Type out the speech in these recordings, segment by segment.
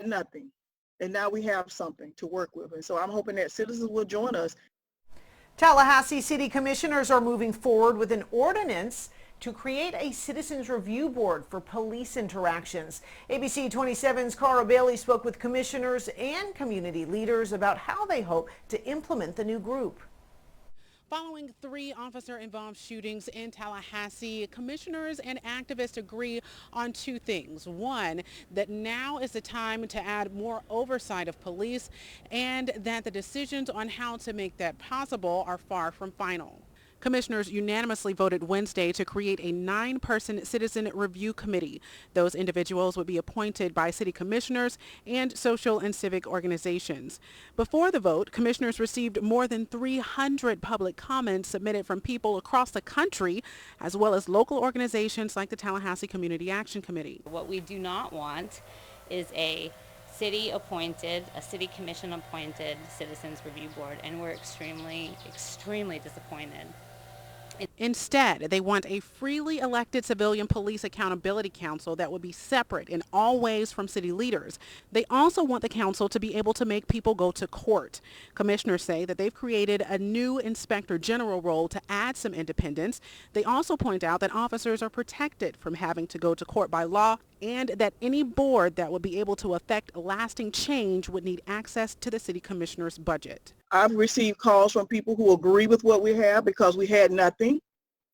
nothing. And now we have something to work with. And so I'm hoping that citizens will join us. Tallahassee City Commissioners are moving forward with an ordinance to create a citizens review board for police interactions. ABC 27's Cara Bailey spoke with commissioners and community leaders about how they hope to implement the new group. Following 3 officer-involved shootings in Tallahassee, commissioners and activists agree on 2 things. One, that now is the time to add more oversight of police, and that the decisions on how to make that possible are far from final. Commissioners unanimously voted Wednesday to create a 9-person citizen review committee. Those individuals would be appointed by city commissioners and social and civic organizations. Before the vote, commissioners received more than 300 public comments submitted from people across the country, as well as local organizations like the Tallahassee Community Action Committee. What we do not want is a city commission appointed citizens review board, and we're extremely disappointed. Instead, they want a freely elected civilian police accountability council that would be separate in all ways from city leaders. They also want the council to be able to make people go to court. Commissioners say that they've created a new inspector general role to add some independence. They also point out that officers are protected from having to go to court by law, and that any board that would be able to affect lasting change would need access to the city commissioner's budget. I've received calls from people who agree with what we have because we had nothing,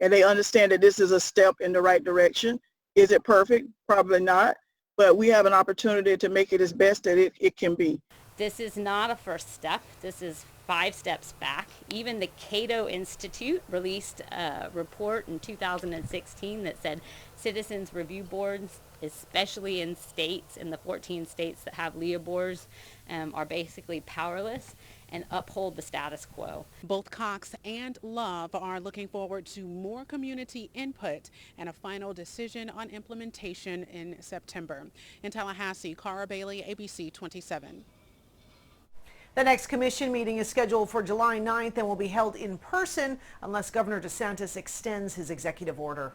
and they understand that this is a step in the right direction. Is it perfect? Probably not, but we have an opportunity to make it as best that it can be. This is not a first step. This is 5 steps back. Even the Cato Institute released a report in 2016 that said citizens review boards, especially in the 14 states that have LEA boards, are basically powerless and uphold the status quo. Both Cox and Love are looking forward to more community input and a final decision on implementation in September. In Tallahassee, Cara Bailey, ABC 27. The next commission meeting is scheduled for July 9th and will be held in person unless Governor DeSantis extends his executive order.